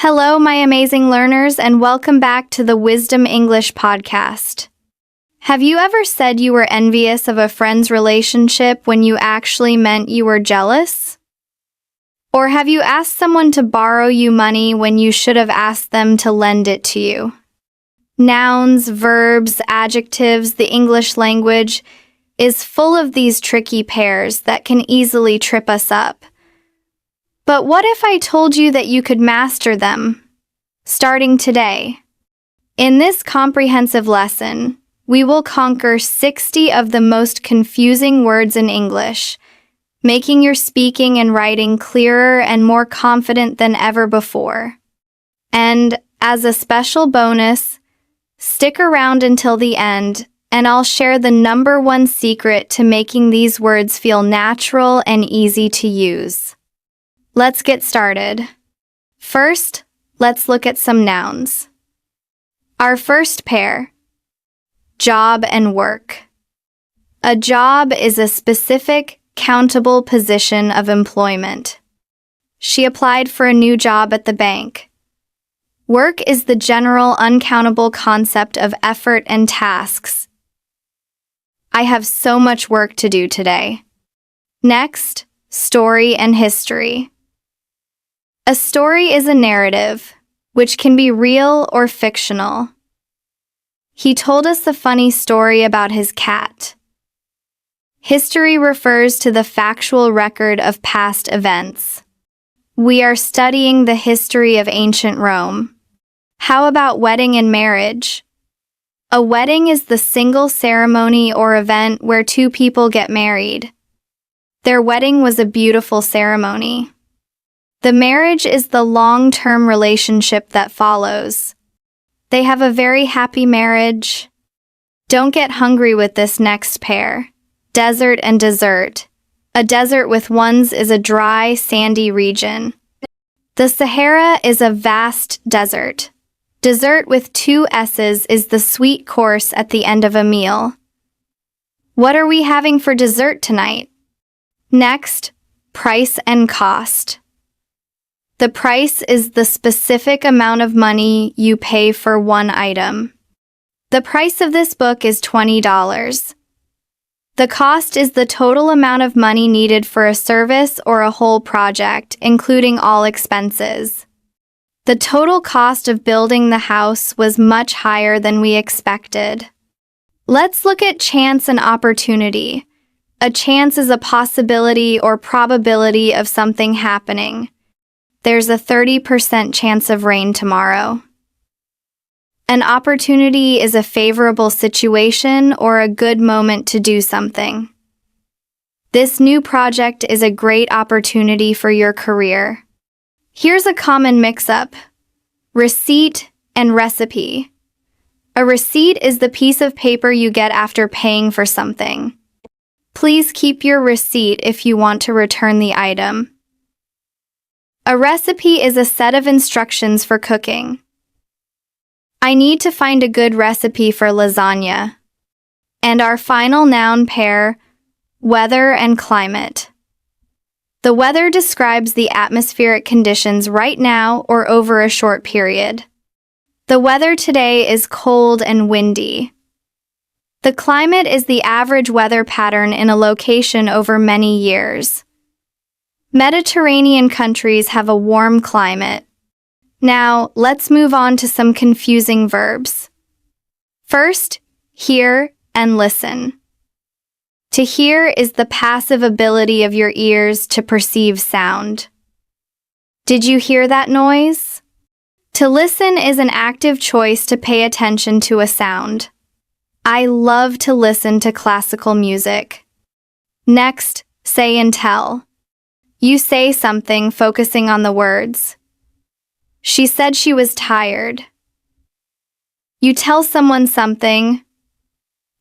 Hello, my amazing learners, and welcome back to the Wisdom English podcast. Have you ever said you were envious of a friend's relationship when you actually meant you were jealous? Or have you asked someone to borrow you money when you should have asked them to lend it to you? Nouns, verbs, adjectives, the English language is full of these tricky pairs that can easily trip us up. But what if I told you that you could master them, starting today? In this comprehensive lesson, we will conquer 60 of the most confusing words in English, making your speaking and writing clearer and more confident than ever before. And, as a special bonus, stick around until the end, and I'll share the #1 secret to making these words feel natural and easy to use. Let's get started. First, let's look at some nouns. Our first pair, job and work. A job is a specific, countable position of employment. She applied for a new job at the bank. Work is the general, uncountable concept of effort and tasks. I have so much work to do today. Next, story and history. A story is a narrative, which can be real or fictional. He told us a funny story about his cat. History refers to the factual record of past events. We are studying the history of ancient Rome. How about wedding and marriage? A wedding is the single ceremony or event where two people get married. Their wedding was a beautiful ceremony. The marriage is the long-term relationship that follows. They have a very happy marriage. Don't get hungry with this next pair. Desert and desert. A desert with ones is a dry, sandy region. The Sahara is a vast desert. Dessert with 2 S's is the sweet course at the end of a meal. What are we having for dessert tonight? Next, price and cost. The price is the specific amount of money you pay for one item. The price of this book is $20. The cost is the total amount of money needed for a service or a whole project, including all expenses. The total cost of building the house was much higher than we expected. Let's look at chance and opportunity. A chance is a possibility or probability of something happening. There's a 30% chance of rain tomorrow. An opportunity is a favorable situation or a good moment to do something. This new project is a great opportunity for your career. Here's a common mix-up: receipt and recipe. A receipt is the piece of paper you get after paying for something. Please keep your receipt if you want to return the item. A recipe is a set of instructions for cooking. I need to find a good recipe for lasagna. And our final noun pair, weather and climate. The weather describes the atmospheric conditions right now or over a short period. The weather today is cold and windy. The climate is the average weather pattern in a location over many years. Mediterranean countries have a warm climate. Now, let's move on to some confusing verbs. First, hear and listen. To hear is the passive ability of your ears to perceive sound. Did you hear that noise? To listen is an active choice to pay attention to a sound. I love to listen to classical music. Next, say and tell. You say something focusing on the words. She said she was tired. You tell someone something,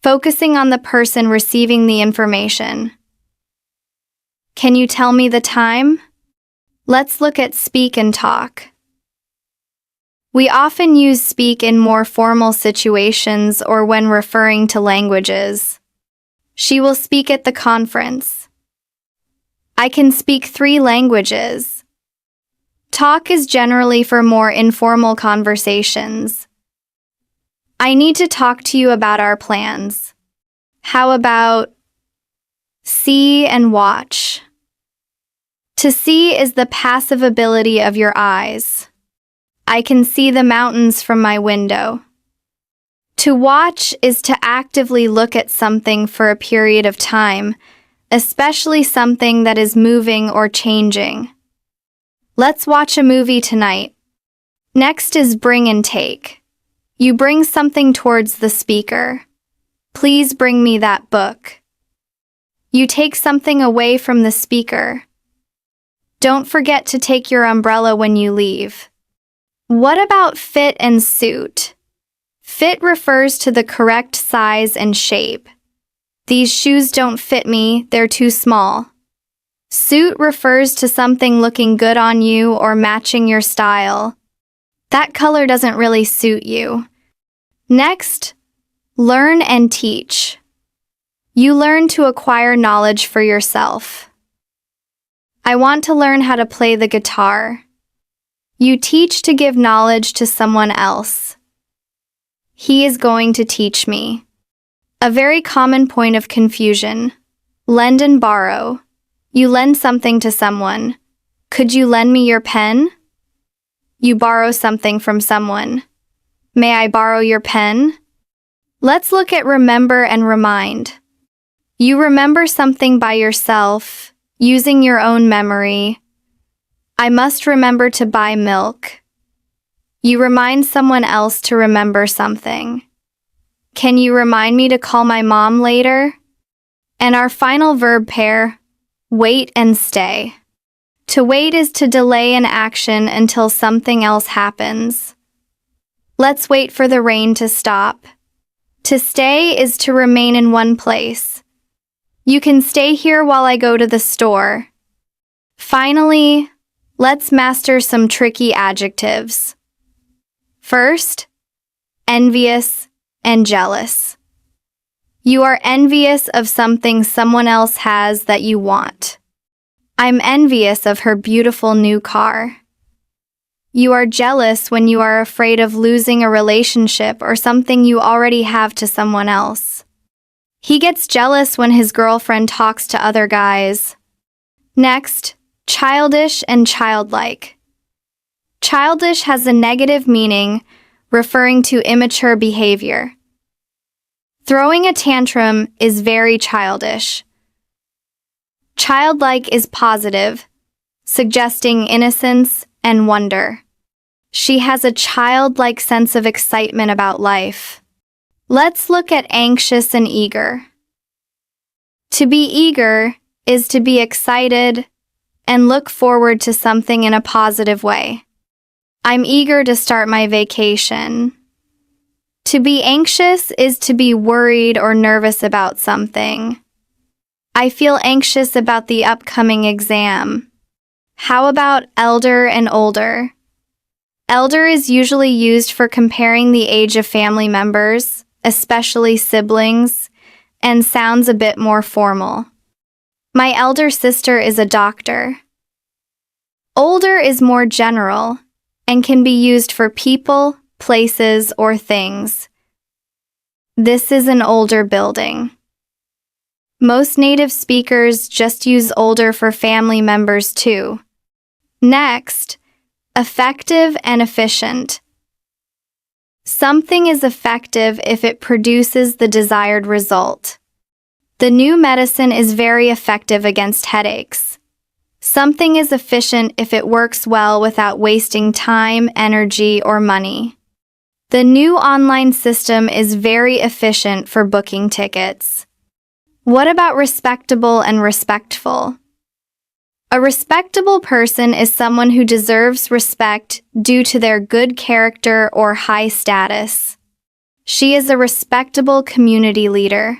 focusing on the person receiving the information. Can you tell me the time? Let's look at speak and talk. We often use speak in more formal situations or when referring to languages. She will speak at the conference. I can speak 3 languages. Talk is generally for more informal conversations. I need to talk to you about our plans. How about see and watch? To see is the passive ability of your eyes. I can see the mountains from my window. To watch is to actively look at something for a period of time, especially something that is moving or changing. Let's watch a movie tonight. Next is bring and take. You bring something towards the speaker. Please bring me that book. You take something away from the speaker. Don't forget to take your umbrella when you leave. What about fit and suit? Fit refers to the correct size and shape. These shoes don't fit me, they're too small. Suit refers to something looking good on you or matching your style. That color doesn't really suit you. Next, learn and teach. You learn to acquire knowledge for yourself. I want to learn how to play the guitar. You teach to give knowledge to someone else. He is going to teach me. A very common point of confusion. Lend and borrow. You lend something to someone. Could you lend me your pen? You borrow something from someone. May I borrow your pen? Let's look at remember and remind. You remember something by yourself, using your own memory. I must remember to buy milk. You remind someone else to remember something. Can you remind me to call my mom later? And our final verb pair, wait and stay. To wait is to delay an action until something else happens. Let's wait for the rain to stop. To stay is to remain in one place. You can stay here while I go to the store. Finally, let's master some tricky adjectives. First, envious and jealous. You are envious of something someone else has that you want. I'm envious of her beautiful new car. You are jealous when you are afraid of losing a relationship or something you already have to someone else. He gets jealous when his girlfriend talks to other guys. Next, childish and childlike. Childish has a negative meaning, referring to immature behavior. Throwing a tantrum is very childish. Childlike is positive, suggesting innocence and wonder. She has a childlike sense of excitement about life. Let's look at anxious and eager. To be eager is to be excited and look forward to something in a positive way. I'm eager to start my vacation. To be anxious is to be worried or nervous about something. I feel anxious about the upcoming exam. How about elder and older? Elder is usually used for comparing the age of family members, especially siblings, and sounds a bit more formal. My elder sister is a doctor. Older is more general and can be used for people, places, or things. This is an older building. Most native speakers just use older for family members too. Next, effective and efficient. Something is effective if it produces the desired result. The new medicine is very effective against headaches. Something is efficient if it works well without wasting time, energy, or money. The new online system is very efficient for booking tickets. What about respectable and respectful? A respectable person is someone who deserves respect due to their good character or high status. She is a respectable community leader.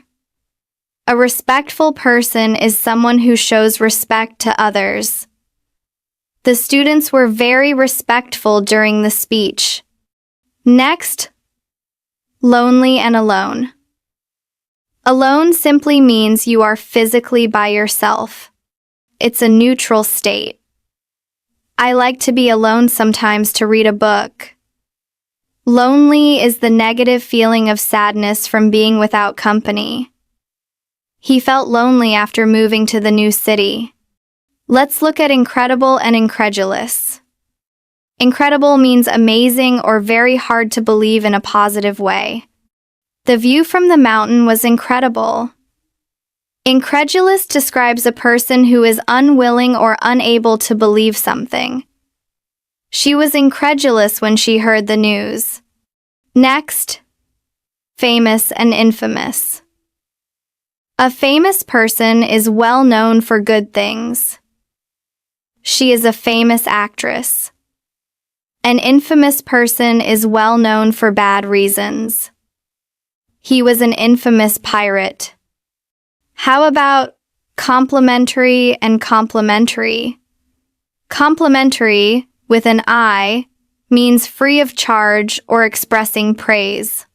A respectful person is someone who shows respect to others. The students were very respectful during the speech. Next, lonely and alone. Alone simply means you are physically by yourself. It's a neutral state. I like to be alone sometimes to read a book. Lonely is the negative feeling of sadness from being without company. He felt lonely after moving to the new city. Let's look at incredible and incredulous. Incredible means amazing or very hard to believe in a positive way. The view from the mountain was incredible. Incredulous describes a person who is unwilling or unable to believe something. She was incredulous when she heard the news. Next, famous and infamous. A famous person is well known for good things. She is a famous actress. An infamous person is well known for bad reasons. He was an infamous pirate. How about complimentary and complimentary? Complimentary, with an I, means free of charge or expressing praise.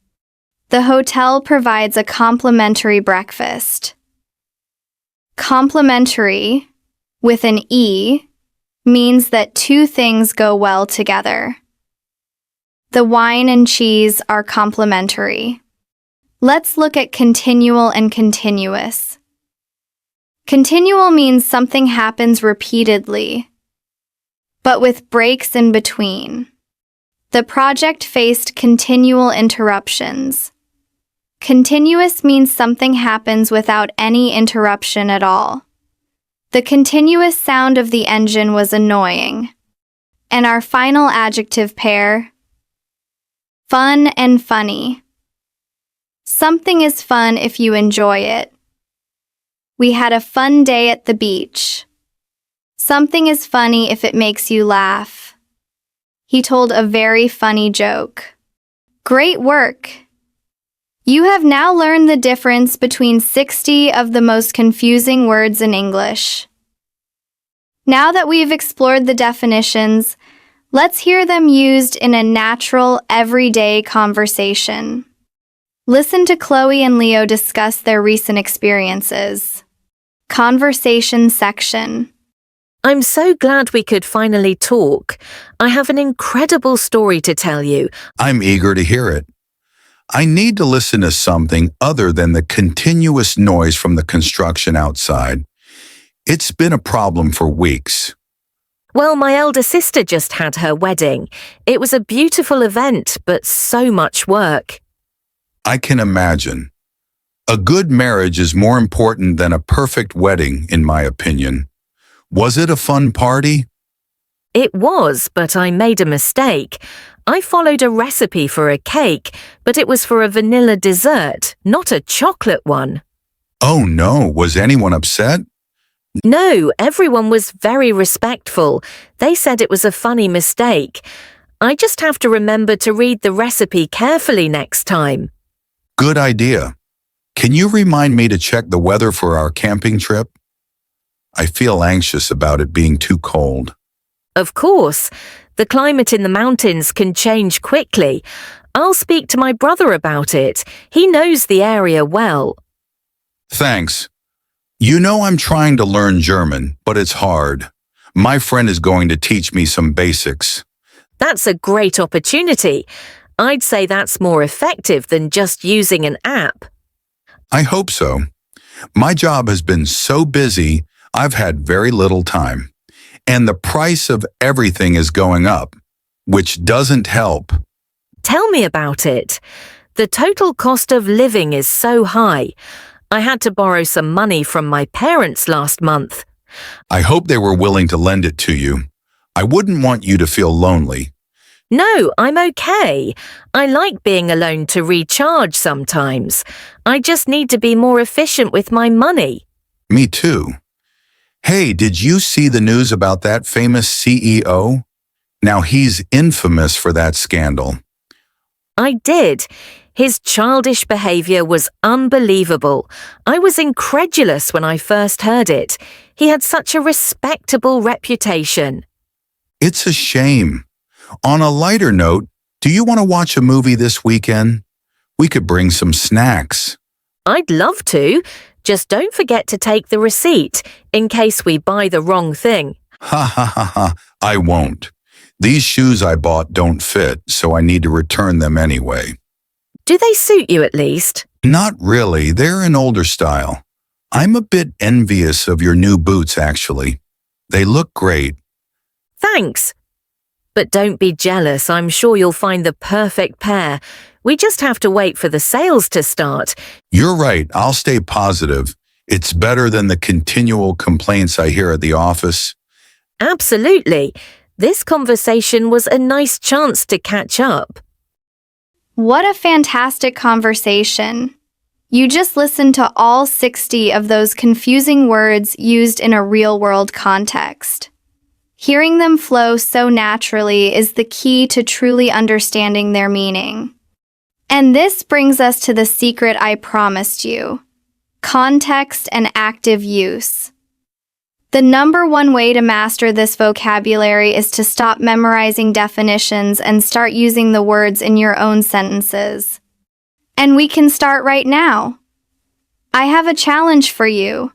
The hotel provides a complimentary breakfast. Complimentary, with an E, means that two things go well together. The wine and cheese are complimentary. Let's look at continual and continuous. Continual means something happens repeatedly, but with breaks in between. The project faced continual interruptions. Continuous means something happens without any interruption at all. The continuous sound of the engine was annoying. And our final adjective pair, fun and funny. Something is fun if you enjoy it. We had a fun day at the beach. Something is funny if it makes you laugh. He told a very funny joke. Great work! You have now learned the difference between 60 of the most confusing words in English. Now that we've explored the definitions, let's hear them used in a natural, everyday conversation. Listen to Chloe and Leo discuss their recent experiences. Conversation section. I'm so glad we could finally talk. I have an incredible story to tell you. I'm eager to hear it. I need to listen to something other than the continuous noise from the construction outside. It's been a problem for weeks. Well, my elder sister just had her wedding. It was a beautiful event, but so much work. I can imagine. A good marriage is more important than a perfect wedding, in my opinion. Was it a fun party? It was, but I made a mistake. I followed a recipe for a cake, but it was for a vanilla dessert, not a chocolate one. Oh no, was anyone upset? No, everyone was very respectful. They said it was a funny mistake. I just have to remember to read the recipe carefully next time. Good idea. Can you remind me to check the weather for our camping trip? I feel anxious about it being too cold. Of course. The climate in the mountains can change quickly. I'll speak to my brother about it. He knows the area well. Thanks. You know I'm trying to learn German, but it's hard. My friend is going to teach me some basics. That's a great opportunity. I'd say that's more effective than just using an app. I hope so. My job has been so busy, I've had very little time. And the price of everything is going up, which doesn't help. Tell me about it. The total cost of living is so high. I had to borrow some money from my parents last month. I hope they were willing to lend it to you. I wouldn't want you to feel lonely. No, I'm okay. I like being alone to recharge sometimes. I just need to be more efficient with my money. Me too. Hey, did you see the news about that famous CEO? Now he's infamous for that scandal. I did. His childish behavior was unbelievable. I was incredulous when I first heard it. He had such a respectable reputation. It's a shame. On a lighter note, do you want to watch a movie this weekend? We could bring some snacks. I'd love to. Just don't forget to take the receipt in case we buy the wrong thing. Ha ha ha ha, I won't. These shoes I bought don't fit, so I need to return them anyway. Do they suit you at least? Not really, they're an older style. I'm a bit envious of your new boots, actually. They look great. Thanks. But don't be jealous, I'm sure you'll find the perfect pair. We just have to wait for the sales to start. You're right, I'll stay positive. It's better than the continual complaints I hear at the office. Absolutely. This conversation was a nice chance to catch up. What a fantastic conversation. You just listened to all 60 of those confusing words used in a real-world context. Hearing them flow so naturally is the key to truly understanding their meaning. And this brings us to the secret I promised you: context and active use. The number one way to master this vocabulary is to stop memorizing definitions and start using the words in your own sentences. And we can start right now. I have a challenge for you.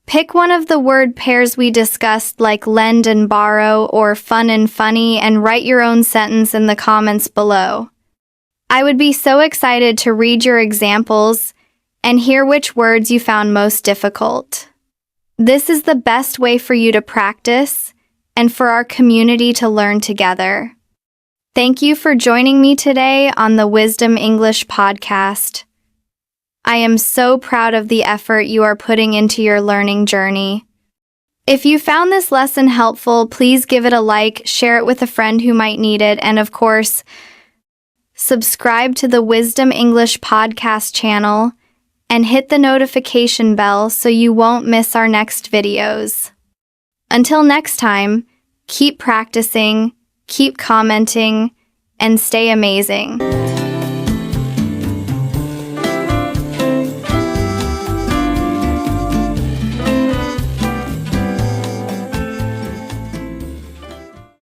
Pick one of the word pairs we discussed, like lend and borrow or fun and funny, and write your own sentence in the comments below. I would be so excited to read your examples and hear which words you found most difficult. This is the best way for you to practice and for our community to learn together. Thank you for joining me today on the Wisdom English podcast. I am so proud of the effort you are putting into your learning journey. If you found this lesson helpful, please give it a like, share it with a friend who might need it, and of course, subscribe to the Wisdom English podcast channel and hit the notification bell so you won't miss our next videos. Until next time, keep practicing, keep commenting, and stay amazing.